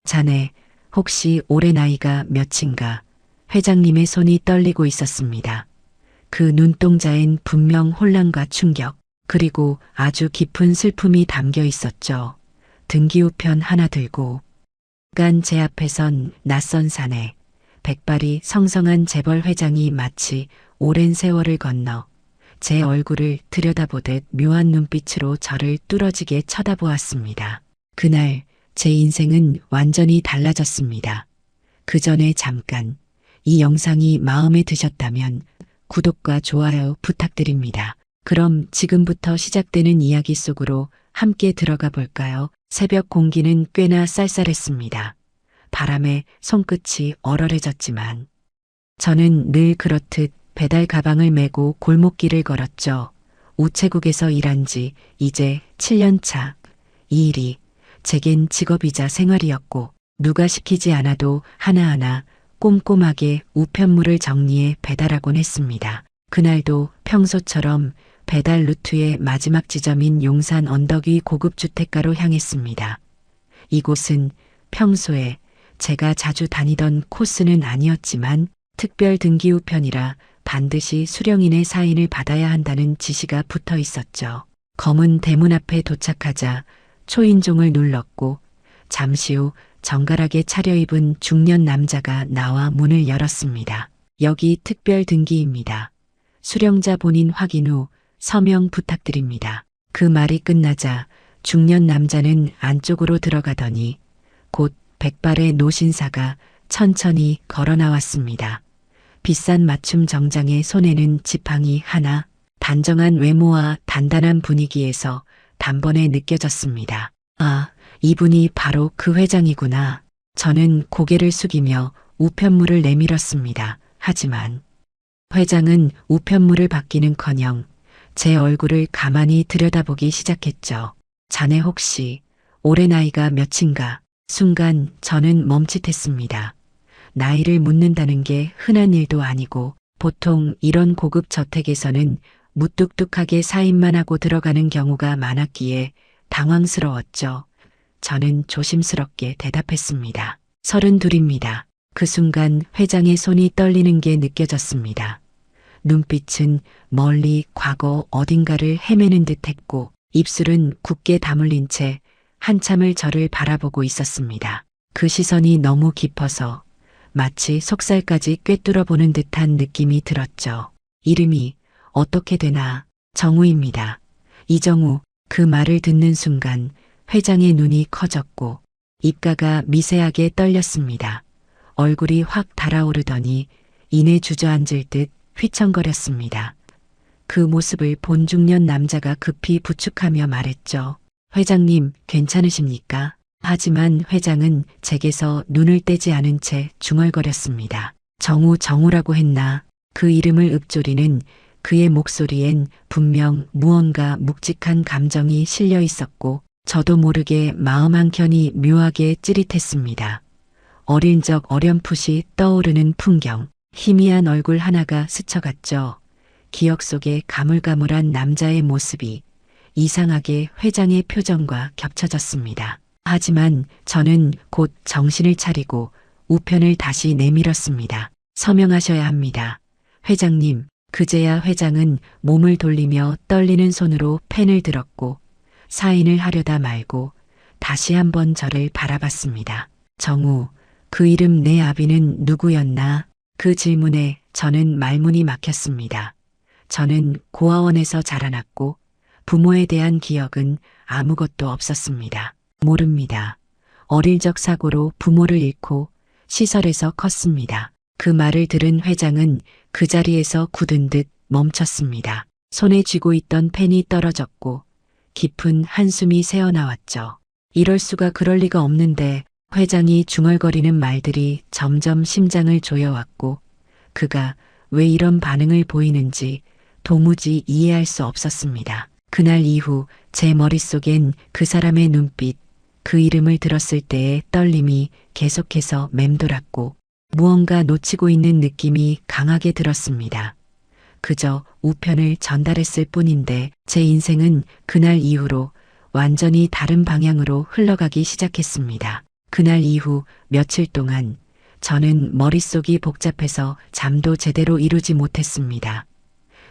자네, 혹시 올해 나이가 몇인가? 회장님의 손이 떨리고 있었습니다. 그 눈동자엔 분명 혼란과 충격, 그리고 아주 깊은 슬픔이 담겨 있었죠. 등기우편 하나 들고 간 제 앞에선 낯선 사내, 백발이 성성한 재벌 회장이 마치 오랜 세월을 건너 제 얼굴을 들여다보듯 묘한 눈빛으로 저를 뚫어지게 쳐다보았습니다. 그날 제 인생은 완전히 달라졌습니다. 그 전에 잠깐 이 영상이 마음에 드셨다면 구독과 좋아요 부탁드립니다. 그럼 지금부터 시작되는 이야기 속으로 함께 들어가 볼까요? 새벽 공기는 꽤나 쌀쌀했습니다. 바람에 손끝이 얼얼해졌지만 저는 늘 그렇듯 배달 가방을 메고 골목길을 걸었죠. 우체국에서 일한 지 이제 7년 차. 이 일이 제겐 직업이자 생활이었고 누가 시키지 않아도 하나하나 꼼꼼하게 우편물을 정리해 배달하곤 했습니다. 그날도 평소처럼 배달 루트의 마지막 지점인 용산 언덕 위 고급 주택가로 향했습니다. 이곳은 평소에 제가 자주 다니던 코스는 아니었지만 특별 등기 우편이라 반드시 수령인의 사인을 받아야 한다는 지시가 붙어 있었죠. 검은 대문 앞에 도착하자 초인종을 눌렀고 잠시 후 정갈하게 차려입은 중년 남자가 나와 문을 열었습니다. 여기 특별 등기입니다. 수령자 본인 확인 후 서명 부탁드립니다. 그 말이 끝나자 중년 남자는 안쪽으로 들어가더니 곧 백발의 노신사가 천천히 걸어 나왔습니다. 비싼 맞춤 정장에 손에는 지팡이 하나, 단정한 외모와 단단한 분위기에서 단번에 느껴졌습니다. 아, 이분이 바로 그 회장이구나. 저는 고개를 숙이며 우편물을 내밀었습니다. 하지만 회장은 우편물을 받기는커녕 제 얼굴을 가만히 들여다보기 시작했죠. 자네 혹시 올해 나이가 몇인가? 순간 저는 멈칫했습니다. 나이를 묻는다는 게 흔한 일도 아니고 보통 이런 고급 저택에서는 무뚝뚝하게 사인만 하고 들어가는 경우가 많았기에 당황스러웠죠. 저는 조심스럽게 대답했습니다. 32입니다. 그 순간 회장의 손이 떨리는 게 느껴졌습니다. 눈빛은 멀리 과거 어딘가를 헤매는 듯 했고 입술은 굳게 다물린 채 한참을 저를 바라보고 있었습니다. 그 시선이 너무 깊어서 마치 속살까지 꿰뚫어 보는 듯한 느낌이 들었죠. 이름이 어떻게 되나? 정우입니다. 이정우. 그 말을 듣는 순간 회장의 눈이 커졌고 입가가 미세하게 떨렸습니다. 얼굴이 확 달아오르더니 이내 주저앉을 듯 휘청거렸습니다. 그 모습을 본 중년 남자가 급히 부축하며 말했죠. 회장님, 괜찮으십니까? 하지만 회장은 제게서 눈을 떼지 않은 채 중얼거렸습니다. 정우라고 했나? 그 이름을 읊조리는 그의 목소리엔 분명 무언가 묵직한 감정이 실려 있었고 저도 모르게 마음 한켠이 묘하게 찌릿했습니다. 어린 적 어렴풋이 떠오르는 풍경, 희미한 얼굴 하나가 스쳐갔죠. 기억 속에 가물가물한 남자의 모습이 이상하게 회장의 표정과 겹쳐졌습니다. 하지만 저는 곧 정신을 차리고 우편을 다시 내밀었습니다. 서명하셔야 합니다. 회장님. 그제야 회장은 몸을 돌리며 떨리는 손으로 펜을 들었고 사인을 하려다 말고 다시 한번 저를 바라봤습니다. 정우, 그 이름 내 아비는 누구였나? 그 질문에 저는 말문이 막혔습니다. 저는 고아원에서 자라났고 부모에 대한 기억은 아무것도 없었습니다. 모릅니다. 어릴 적 사고로 부모를 잃고 시설에서 컸습니다. 그 말을 들은 회장은 그 자리에서 굳은 듯 멈췄습니다. 손에 쥐고 있던 펜이 떨어졌고 깊은 한숨이 새어나왔죠. 이럴 수가 그럴 리가 없는데 회장이 중얼거리는 말들이 점점 심장을 조여왔고 그가 왜 이런 반응을 보이는지 도무지 이해할 수 없었습니다. 그날 이후 제 머릿속엔 그 사람의 눈빛, 그 이름을 들었을 때의 떨림이 계속해서 맴돌았고 무언가 놓치고 있는 느낌이 강하게 들었습니다. 그저 우편을 전달했을 뿐인데 제 인생은 그날 이후로 완전히 다른 방향으로 흘러가기 시작했습니다. 그날 이후 며칠 동안 저는 머릿속이 복잡해서 잠도 제대로 이루지 못했습니다.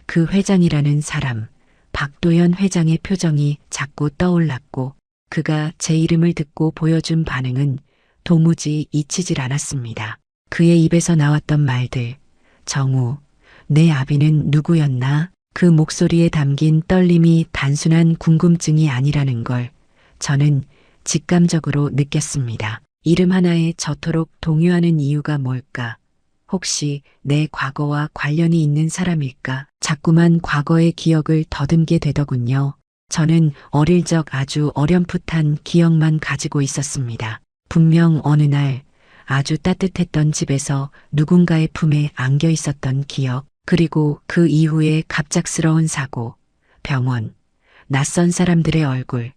그 회장이라는 사람, 박도연 회장의 표정이 자꾸 떠올랐고 그가 제 이름을 듣고 보여준 반응은 도무지 잊히질 않았습니다. 그의 입에서 나왔던 말들, 정우, 내 아비는 누구였나? 그 목소리에 담긴 떨림이 단순한 궁금증이 아니라는 걸 저는 직감적으로 느꼈습니다. 이름 하나에 저토록 동요하는 이유가 뭘까? 혹시 내 과거와 관련이 있는 사람일까? 자꾸만 과거의 기억을 더듬게 되더군요. 저는 어릴 적 아주 어렴풋한 기억만 가지고 있었습니다. 분명 어느 날 아주 따뜻했던 집에서 누군가의 품에 안겨 있었던 기억, 그리고 그 이후에 갑작스러운 사고, 병원, 낯선 사람들의 얼굴,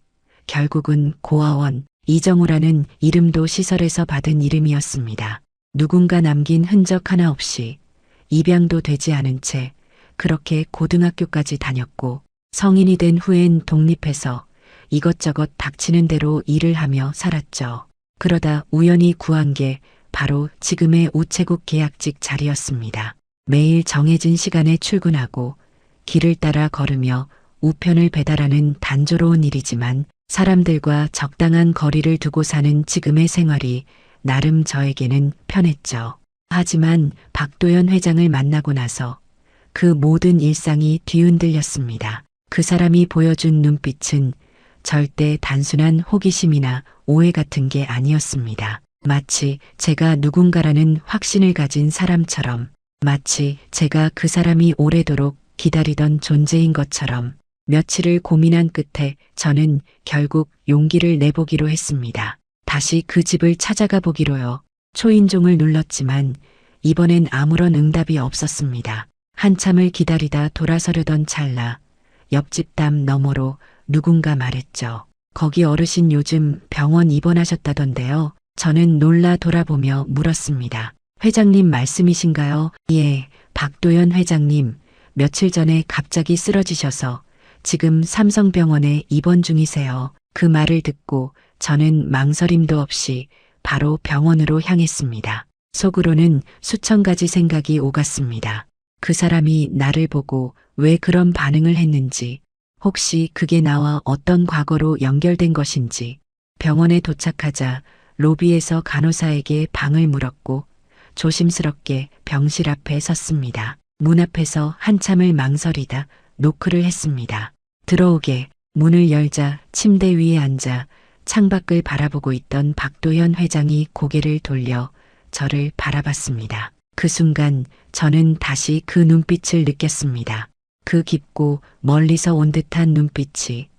결국은 고아원, 이정우라는 이름도 시설에서 받은 이름이었습니다. 누군가 남긴 흔적 하나 없이 입양도 되지 않은 채 그렇게 고등학교까지 다녔고 성인이 된 후엔 독립해서 이것저것 닥치는 대로 일을 하며 살았죠. 그러다 우연히 구한 게 바로 지금의 우체국 계약직 자리였습니다. 매일 정해진 시간에 출근하고 길을 따라 걸으며 우편을 배달하는 단조로운 일이지만 사람들과 적당한 거리를 두고 사는 지금의 생활이 나름 저에게는 편했죠. 하지만 박도연 회장을 만나고 나서 그 모든 일상이 뒤흔들렸습니다. 그 사람이 보여준 눈빛은 절대 단순한 호기심이나 오해 같은 게 아니었습니다. 마치 제가 누군가라는 확신을 가진 사람처럼, 마치 제가 그 사람이 오래도록 기다리던 존재인 것처럼. 며칠을 고민한 끝에 저는 결국 용기를 내보기로 했습니다. 다시 그 집을 찾아가 보기로요. 초인종을 눌렀지만 이번엔 아무런 응답이 없었습니다. 한참을 기다리다 돌아서려던 찰나 옆집 담 너머로 누군가 말했죠. 거기 어르신 요즘 병원 입원하셨다던데요. 저는 놀라 돌아보며 물었습니다. 회장님 말씀이신가요? 예, 박도연 회장님. 며칠 전에 갑자기 쓰러지셔서 지금 삼성병원에 입원 중이세요. 그 말을 듣고 저는 망설임도 없이 바로 병원으로 향했습니다. 속으로는 수천 가지 생각이 오갔습니다. 그 사람이 나를 보고 왜 그런 반응을 했는지, 혹시 그게 나와 어떤 과거로 연결된 것인지. 병원에 도착하자 로비에서 간호사에게 방을 물었고 조심스럽게 병실 앞에 섰습니다. 문 앞에서 한참을 망설이다 노크를 했습니다. 들어오게. 문을 열자 침대 위에 앉아 창밖을 바라보고 있던 박도연 회장이 고개를 돌려 저를 바라봤습니다. 그 순간 저는 다시 그 눈빛을 느꼈습니다. 그 깊고 멀리서 온 듯한 눈빛이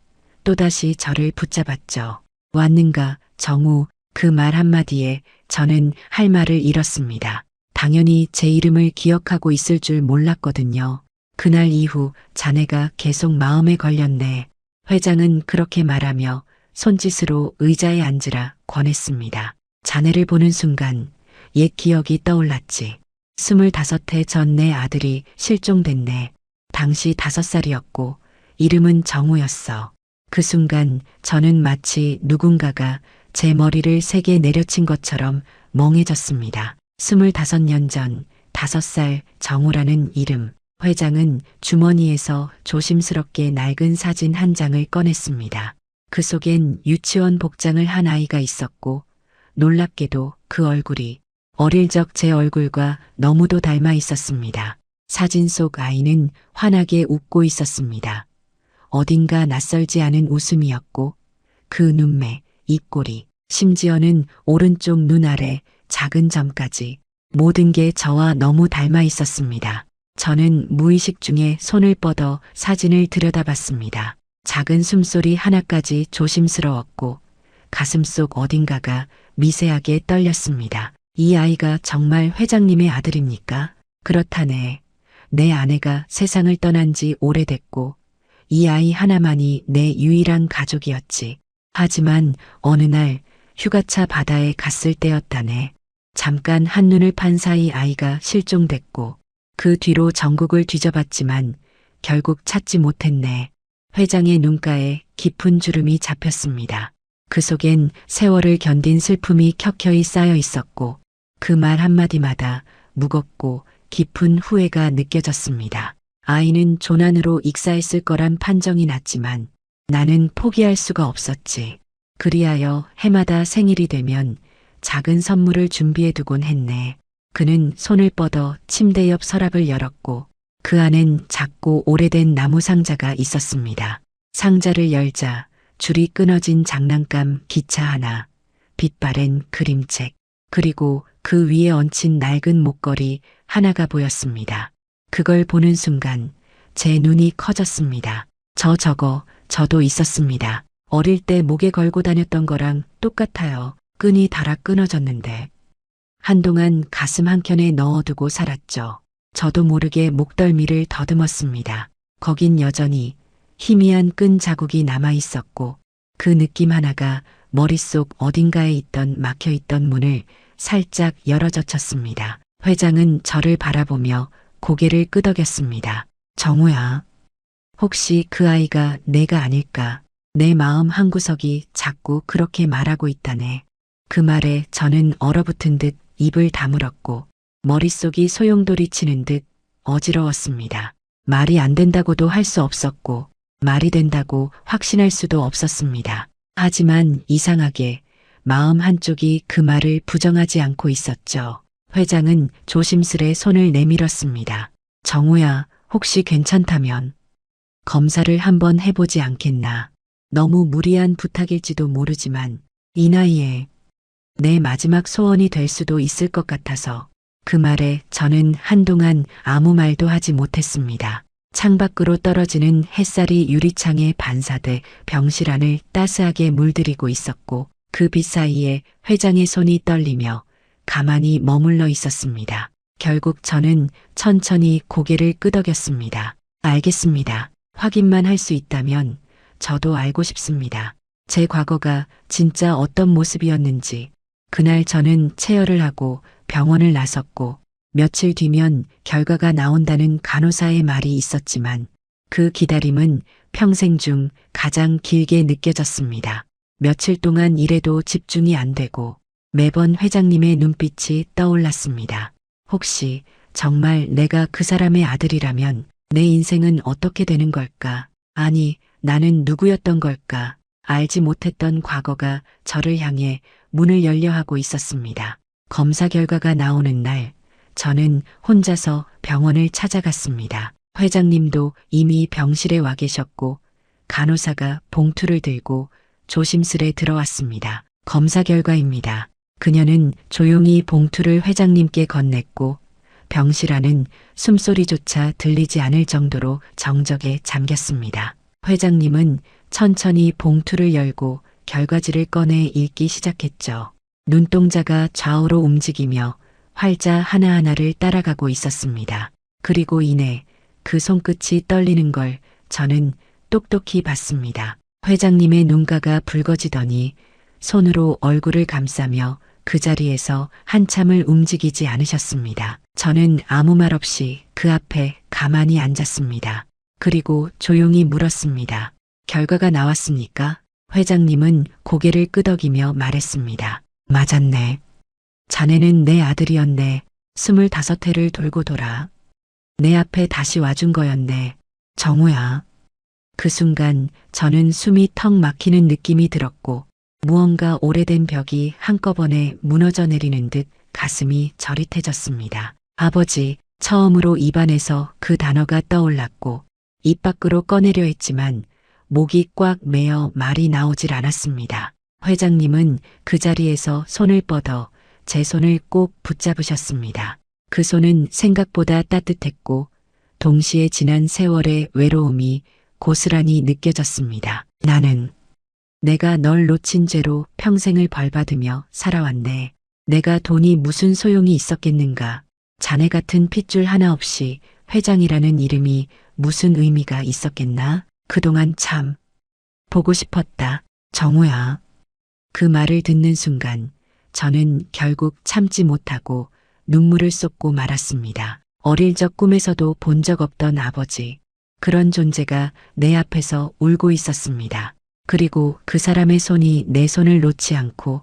또다시 저를 붙잡았죠. 왔는가, 정우. 그 말 한마디에 저는 할 말을 잃었습니다. 당연히 제 이름을 기억하고 있을 줄 몰랐거든요. 그날 이후 자네가 계속 마음에 걸렸네. 회장은 그렇게 말하며 손짓으로 의자에 앉으라 권했습니다. 자네를 보는 순간 옛 기억이 떠올랐지. 25해 전 내 아들이 실종됐네. 당시 5살이었고 이름은 정우였어. 그 순간 저는 마치 누군가가 제 머리를 세게 내려친 것처럼 멍해졌습니다. 25년 전 5살 정우라는 이름. 회장은 주머니에서 조심스럽게 낡은 사진 한 장을 꺼냈습니다. 그 속엔 유치원 복장을 한 아이가 있었고 놀랍게도 그 얼굴이 어릴 적 제 얼굴과 너무도 닮아 있었습니다. 사진 속 아이는 환하게 웃고 있었습니다. 어딘가 낯설지 않은 웃음이었고 그 눈매, 입꼬리, 심지어는 오른쪽 눈 아래 작은 점까지 모든 게 저와 너무 닮아 있었습니다. 저는 무의식 중에 손을 뻗어 사진을 들여다봤습니다. 작은 숨소리 하나까지 조심스러웠고 가슴속 어딘가가 미세하게 떨렸습니다. 이 아이가 정말 회장님의 아들입니까? 그렇다네. 내 아내가 세상을 떠난 지 오래됐고 이 아이 하나만이 내 유일한 가족이었지. 하지만 어느 날 휴가차 바다에 갔을 때였다네. 잠깐 한눈을 판 사이 아이가 실종됐고 그 뒤로 전국을 뒤져봤지만 결국 찾지 못했네. 회장의 눈가에 깊은 주름이 잡혔습니다. 그 속엔 세월을 견딘 슬픔이 켜켜이 쌓여 있었고 그 말 한마디마다 무겁고 깊은 후회가 느껴졌습니다. 아이는 조난으로 익사했을 거란 판정이 났지만 나는 포기할 수가 없었지. 그리하여 해마다 생일이 되면 작은 선물을 준비해 두곤 했네. 그는 손을 뻗어 침대 옆 서랍을 열었고 그 안엔 작고 오래된 나무 상자가 있었습니다. 상자를 열자 줄이 끊어진 장난감 기차 하나, 빛바랜 그림책, 그리고 그 위에 얹힌 낡은 목걸이 하나가 보였습니다. 그걸 보는 순간 제 눈이 커졌습니다. 저도 있었습니다. 어릴 때 목에 걸고 다녔던 거랑 똑같아요. 끈이 닳아 끊어졌는데. 한동안 가슴 한켠에 넣어두고 살았죠. 저도 모르게 목덜미를 더듬었습니다. 거긴 여전히 희미한 끈 자국이 남아 있었고 그 느낌 하나가 머릿속 어딘가에 있던 막혀있던 문을 살짝 열어젖혔습니다. 회장은 저를 바라보며 고개를 끄덕였습니다. 정우야, 혹시 그 아이가 내가 아닐까? 내 마음 한구석이 자꾸 그렇게 말하고 있다네. 그 말에 저는 얼어붙은 듯 입을 다물었고 머릿속이 소용돌이 치는 듯 어지러웠습니다. 말이 안 된다고도 할 수 없었고 말이 된다고 확신할 수도 없었습니다. 하지만 이상하게 마음 한쪽이 그 말을 부정하지 않고 있었죠. 회장은 조심스레 손을 내밀었습니다. 정우야, 혹시 괜찮다면 검사를 한번 해보지 않겠나. 너무 무리한 부탁일지도 모르지만 이 나이에 내 마지막 소원이 될 수도 있을 것 같아서. 그 말에 저는 한동안 아무 말도 하지 못했습니다. 창밖으로 떨어지는 햇살이 유리창에 반사돼 병실 안을 따스하게 물들이고 있었고 그 빛 사이에 회장의 손이 떨리며 가만히 머물러 있었습니다. 결국 저는 천천히 고개를 끄덕였습니다. 알겠습니다. 확인만 할 수 있다면 저도 알고 싶습니다. 제 과거가 진짜 어떤 모습이었는지. 그날 저는 체열을 하고 병원을 나섰고 며칠 뒤면 결과가 나온다는 간호사의 말이 있었지만 그 기다림은 평생 중 가장 길게 느껴졌습니다. 며칠 동안 일에도 집중이 안 되고 매번 회장님의 눈빛이 떠올랐습니다. 혹시 정말 내가 그 사람의 아들이라면 내 인생은 어떻게 되는 걸까? 아니, 나는 누구였던 걸까? 알지 못했던 과거가 저를 향해 문을 열려 하고 있었습니다. 검사 결과가 나오는 날, 저는 혼자서 병원을 찾아갔습니다. 회장님도 이미 병실에 와 계셨고, 간호사가 봉투를 들고 조심스레 들어왔습니다. 검사 결과입니다. 그녀는 조용히 봉투를 회장님께 건넸고, 병실 안은 숨소리조차 들리지 않을 정도로 정적에 잠겼습니다. 회장님은 천천히 봉투를 열고 결과지를 꺼내 읽기 시작했죠. 눈동자가 좌우로 움직이며 활자 하나하나를 따라가고 있었습니다. 그리고 이내 그 손끝이 떨리는 걸 저는 똑똑히 봤습니다. 회장님의 눈가가 붉어지더니 손으로 얼굴을 감싸며 그 자리에서 한참을 움직이지 않으셨습니다. 저는 아무 말 없이 그 앞에 가만히 앉았습니다. 그리고 조용히 물었습니다. 결과가 나왔습니까? 회장님은 고개를 끄덕이며 말했습니다. 맞았네. 자네는 내 아들이었네. 25회를 돌고 돌아 내 앞에 다시 와준 거였네. 정우야. 그 순간 저는 숨이 턱 막히는 느낌이 들었고 무언가 오래된 벽이 한꺼번에 무너져 내리는 듯 가슴이 저릿해졌습니다. 아버지, 처음으로 입안에서 그 단어가 떠올랐고 입 밖으로 꺼내려 했지만 목이 꽉 메어 말이 나오질 않았습니다. 회장님은 그 자리에서 손을 뻗어 제 손을 꼭 붙잡으셨습니다. 그 손은 생각보다 따뜻했고 동시에 지난 세월의 외로움이 고스란히 느껴졌습니다. 나는 내가 널 놓친 죄로 평생을 벌받으며 살아왔네. 내가 돈이 무슨 소용이 있었겠는가. 자네 같은 핏줄 하나 없이 회장이라는 이름이 무슨 의미가 있었겠나. 그동안 참 보고 싶었다. 정우야. 그 말을 듣는 순간 저는 결국 참지 못하고 눈물을 쏟고 말았습니다. 어릴 적 꿈에서도 본 적 없던 아버지. 그런 존재가 내 앞에서 울고 있었습니다. 그리고 그 사람의 손이 내 손을 놓지 않고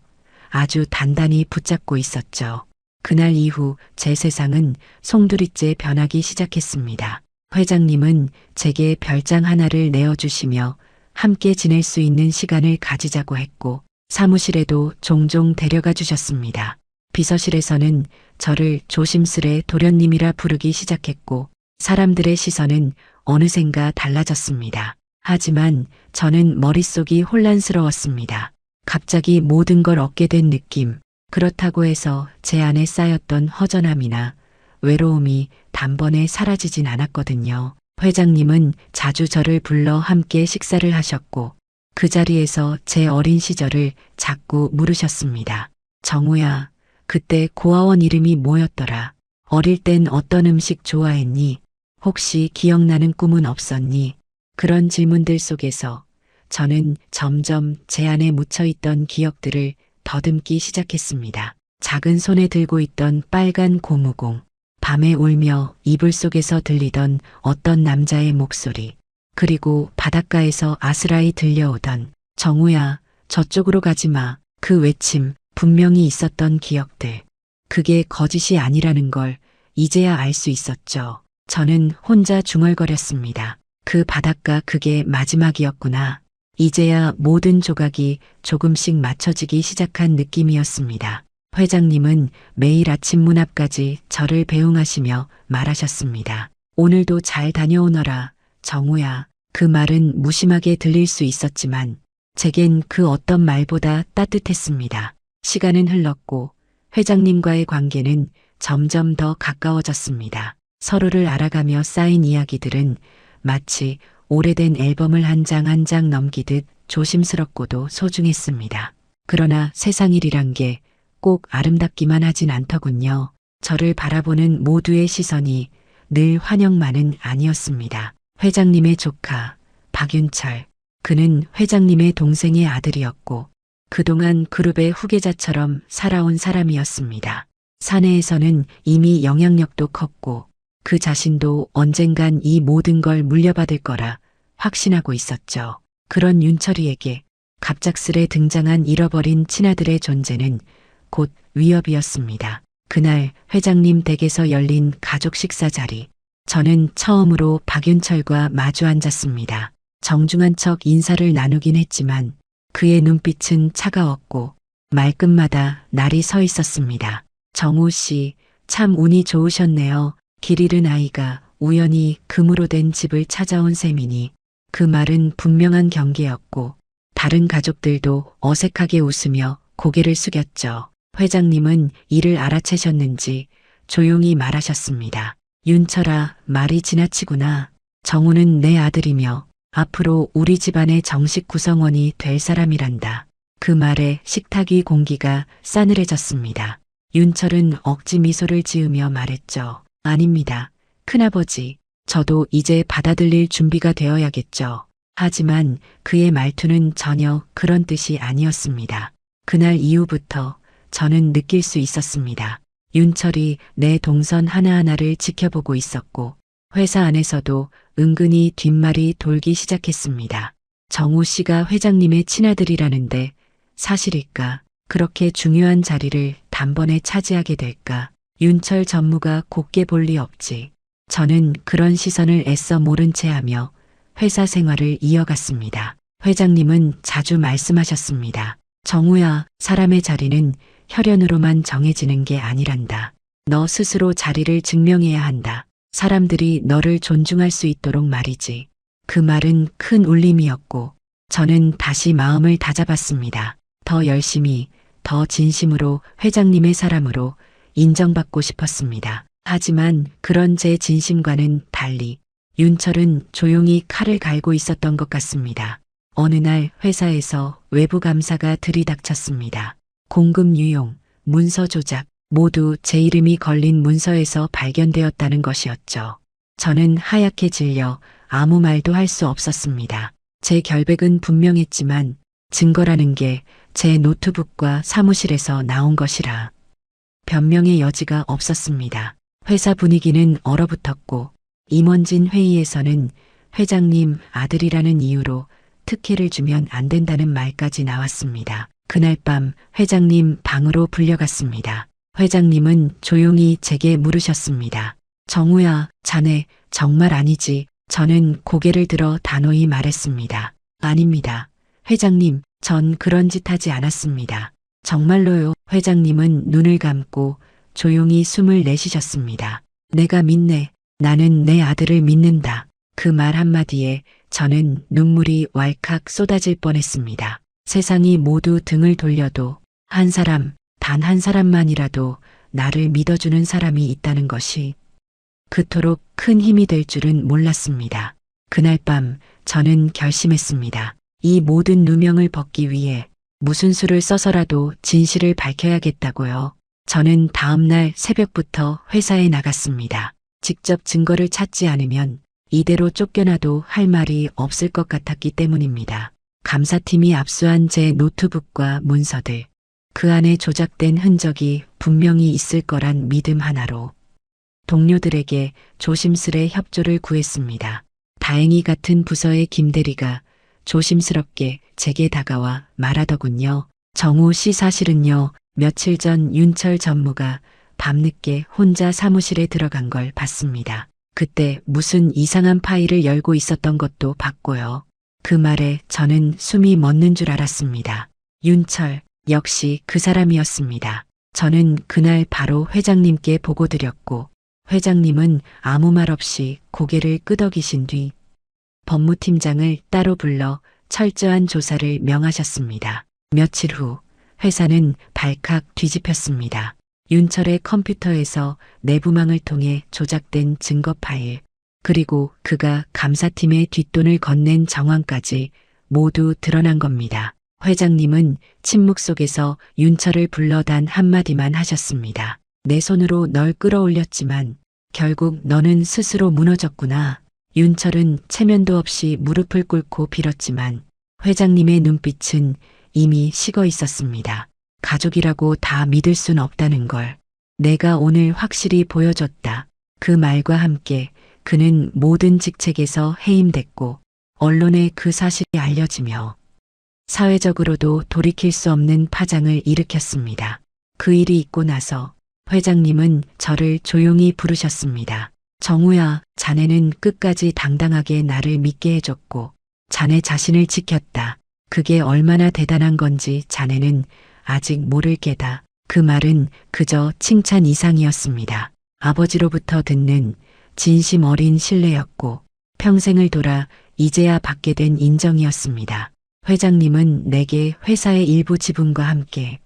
아주 단단히 붙잡고 있었죠. 그날 이후 제 세상은 송두리째 변하기 시작했습니다. 회장님은 제게 별장 하나를 내어주시며 함께 지낼 수 있는 시간을 가지자고 했고 사무실에도 종종 데려가 주셨습니다. 비서실에서는 저를 조심스레 도련님이라 부르기 시작했고 사람들의 시선은 어느샌가 달라졌습니다. 하지만 저는 머릿속이 혼란스러웠습니다. 갑자기 모든 걸 얻게 된 느낌. 그렇다고 해서 제 안에 쌓였던 허전함이나 외로움이 단번에 사라지진 않았거든요. 회장님은 자주 저를 불러 함께 식사를 하셨고 그 자리에서 제 어린 시절을 자꾸 물으셨습니다. 정우야, 그때 고아원 이름이 뭐였더라? 어릴 땐 어떤 음식 좋아했니? 혹시 기억나는 꿈은 없었니? 그런 질문들 속에서 저는 점점 제 안에 묻혀있던 기억들을 더듬기 시작했습니다. 작은 손에 들고 있던 빨간 고무공, 밤에 울며 이불 속에서 들리던 어떤 남자의 목소리, 그리고 바닷가에서 아스라이 들려오던 정우야, 저쪽으로 가지 마. 그 외침, 분명히 있었던 기억들. 그게 거짓이 아니라는 걸 이제야 알 수 있었죠. 저는 혼자 중얼거렸습니다. 그 바닷가 그게 마지막이었구나. 이제야 모든 조각이 조금씩 맞춰지기 시작한 느낌이었습니다. 회장님은 매일 아침 문 앞까지 저를 배웅하시며 말하셨습니다. 오늘도 잘 다녀오너라, 정우야. 그 말은 무심하게 들릴 수 있었지만 제겐 그 어떤 말보다 따뜻했습니다. 시간은 흘렀고 회장님과의 관계는 점점 더 가까워졌습니다. 서로를 알아가며 쌓인 이야기들은 마치 오래된 앨범을 한 장 한 장 넘기듯 조심스럽고도 소중했습니다. 그러나 세상 일이란 게 꼭 아름답기만 하진 않더군요. 저를 바라보는 모두의 시선이 늘 환영만은 아니었습니다. 회장님의 조카, 박윤철. 그는 회장님의 동생의 아들이었고 그동안 그룹의 후계자처럼 살아온 사람이었습니다. 사내에서는 이미 영향력도 컸고 그 자신도 언젠간 이 모든 걸 물려받을 거라 확신하고 있었죠. 그런 윤철이에게 갑작스레 등장한 잃어버린 친아들의 존재는 곧 위협이었습니다. 그날 회장님 댁에서 열린 가족 식사 자리. 저는 처음으로 박윤철과 마주 앉았습니다. 정중한 척 인사를 나누긴 했지만 그의 눈빛은 차가웠고 말끝마다 날이 서 있었습니다. 정우 씨, 참 운이 좋으셨네요. 길 잃은 아이가 우연히 금으로 된 집을 찾아온 셈이니 그 말은 분명한 경계였고 다른 가족들도 어색하게 웃으며 고개를 숙였죠. 회장님은 이를 알아채셨는지 조용히 말하셨습니다. 윤철아, 말이 지나치구나. 정우는 내 아들이며 앞으로 우리 집안의 정식 구성원이 될 사람이란다. 그 말에 식탁 위 공기가 싸늘해졌습니다. 윤철은 억지 미소를 지으며 말했죠. 아닙니다. 큰아버지, 저도 이제 받아들일 준비가 되어야겠죠. 하지만 그의 말투는 전혀 그런 뜻이 아니었습니다. 그날 이후부터 저는 느낄 수 있었습니다. 윤철이 내 동선 하나하나를 지켜보고 있었고 회사 안에서도 은근히 뒷말이 돌기 시작했습니다. 정우 씨가 회장님의 친아들이라는데 사실일까? 그렇게 중요한 자리를 단번에 차지하게 될까? 윤철 전무가 곱게 볼 리 없지. 저는 그런 시선을 애써 모른 채 하며 회사 생활을 이어갔습니다. 회장님은 자주 말씀하셨습니다. 정우야, 사람의 자리는 혈연으로만 정해지는 게 아니란다. 너 스스로 자리를 증명해야 한다. 사람들이 너를 존중할 수 있도록 말이지. 그 말은 큰 울림이었고 저는 다시 마음을 다잡았습니다. 더 열심히, 더 진심으로 회장님의 사람으로 인정받고 싶었습니다. 하지만 그런 제 진심과는 달리 윤철은 조용히 칼을 갈고 있었던 것 같습니다. 어느 날 회사에서 외부 감사가 들이닥쳤습니다. 공금 유용, 문서 조작, 모두 제 이름이 걸린 문서에서 발견되었다는 것이었죠. 저는 하얗게 질려 아무 말도 할 수 없었습니다. 제 결백은 분명했지만 증거라는 게 제 노트북과 사무실에서 나온 것이라 변명의 여지가 없었습니다. 회사 분위기는 얼어붙었고 임원진 회의에서는 회장님 아들이라는 이유로 특혜를 주면 안 된다는 말까지 나왔습니다. 그날 밤 회장님 방으로 불려갔습니다. 회장님은 조용히 제게 물으셨습니다. 정우야, 자네 정말 아니지? 저는 고개를 들어 단호히 말했습니다. 아닙니다. 회장님, 전 그런 짓 하지 않았습니다. 정말로요. 회장님은 눈을 감고 조용히 숨을 내쉬셨습니다. 내가 믿네. 나는 내 아들을 믿는다. 그 말 한마디에 저는 눈물이 왈칵 쏟아질 뻔했습니다. 세상이 모두 등을 돌려도 한 사람, 단 한 사람만이라도 나를 믿어주는 사람이 있다는 것이 그토록 큰 힘이 될 줄은 몰랐습니다. 그날 밤 저는 결심했습니다. 이 모든 누명을 벗기 위해 무슨 수를 써서라도 진실을 밝혀야겠다고요. 저는 다음날 새벽부터 회사에 나갔습니다. 직접 증거를 찾지 않으면 이대로 쫓겨나도 할 말이 없을 것 같았기 때문입니다. 감사팀이 압수한 제 노트북과 문서들, 그 안에 조작된 흔적이 분명히 있을 거란 믿음 하나로 동료들에게 조심스레 협조를 구했습니다. 다행히 같은 부서의 김 대리가 조심스럽게 제게 다가와 말하더군요. 정우 씨, 사실은요, 며칠 전 윤철 전무가 밤늦게 혼자 사무실에 들어간 걸 봤습니다. 그때 무슨 이상한 파일을 열고 있었던 것도 봤고요. 그 말에 저는 숨이 멎는 줄 알았습니다. 윤철, 역시 그 사람이었습니다. 저는 그날 바로 회장님께 보고드렸고, 회장님은 아무 말 없이 고개를 끄덕이신 뒤 법무팀장을 따로 불러 철저한 조사를 명하셨습니다. 며칠 후 회사는 발칵 뒤집혔습니다. 윤철의 컴퓨터에서 내부망을 통해 조작된 증거 파일, 그리고 그가 감사팀에 뒷돈을 건넨 정황까지 모두 드러난 겁니다. 회장님은 침묵 속에서 윤철을 불러 단 한마디만 하셨습니다. 내 손으로 널 끌어올렸지만 결국 너는 스스로 무너졌구나. 윤철은 체면도 없이 무릎을 꿇고 빌었지만 회장님의 눈빛은 이미 식어 있었습니다. 가족이라고 다 믿을 순 없다는 걸 내가 오늘 확실히 보여줬다. 그 말과 함께 그는 모든 직책에서 해임됐고 언론에 그 사실이 알려지며 사회적으로도 돌이킬 수 없는 파장을 일으켰습니다. 그 일이 있고 나서 회장님은 저를 조용히 부르셨습니다. 정우야, 자네는 끝까지 당당하게 나를 믿게 해줬고 자네 자신을 지켰다. 그게 얼마나 대단한 건지 자네는 아직 모를 게다. 그 말은 그저 칭찬 이상이었습니다. 아버지로부터 듣는 진심 어린 신뢰였고 평생을 돌아 이제야 받게 된 인정이었습니다. 회장님은 내게 회사의 일부 지분과 함께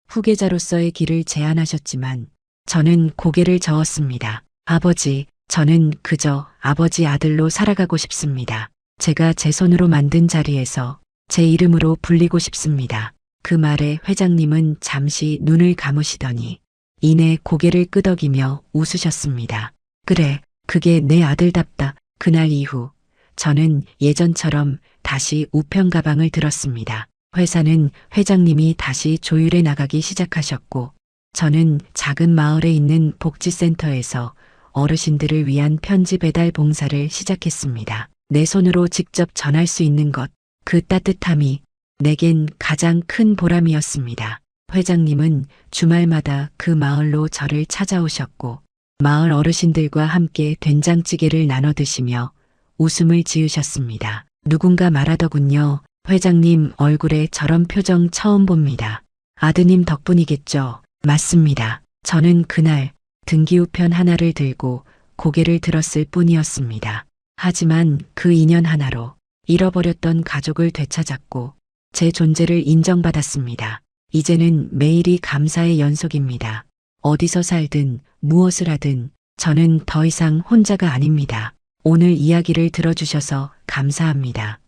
후계자로서의 길을 제안하셨지만 저는 고개를 저었습니다. 아버지, 저는 그저 아버지 아들로 살아가고 싶습니다. 제가 제 손으로 만든 자리에서 제 이름으로 불리고 싶습니다. 그 말에 회장님은 잠시 눈을 감으시더니 이내 고개를 끄덕이며 웃으셨습니다. 그래, 그게 내 아들답다. 그날 이후 저는 예전처럼 다시 우편 가방을 들었습니다. 회사는 회장님이 다시 조율해 나가기 시작하셨고 저는 작은 마을에 있는 복지센터에서 어르신들을 위한 편지 배달 봉사를 시작했습니다. 내 손으로 직접 전할 수 있는 것, 그 따뜻함이 내겐 가장 큰 보람이었습니다. 회장님은 주말마다 그 마을로 저를 찾아오셨고 마을 어르신들과 함께 된장찌개를 나눠 드시며 웃음을 지으셨습니다. 누군가 말하더군요. 회장님 얼굴에 저런 표정 처음 봅니다. 아드님 덕분이겠죠. 맞습니다. 저는 그날 등기우편 하나를 들고 고개를 들었을 뿐이었습니다. 하지만 그 인연 하나로 잃어버렸던 가족을 되찾았고 제 존재를 인정받았습니다. 이제는 매일이 감사의 연속입니다. 어디서 살든 무엇을 하든 저는 더 이상 혼자가 아닙니다. 오늘 이야기를 들어주셔서 감사합니다.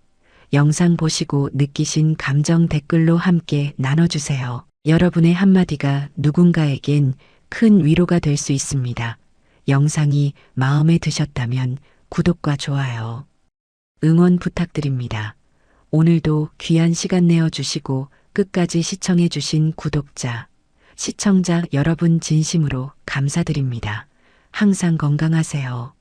영상 보시고 느끼신 감정 댓글로 함께 나눠주세요. 여러분의 한마디가 누군가에겐 큰 위로가 될 수 있습니다. 영상이 마음에 드셨다면 구독과 좋아요, 응원 부탁드립니다. 오늘도 귀한 시간 내어주시고 끝까지 시청해주신 구독자, 시청자 여러분 진심으로 감사드립니다. 항상 건강하세요.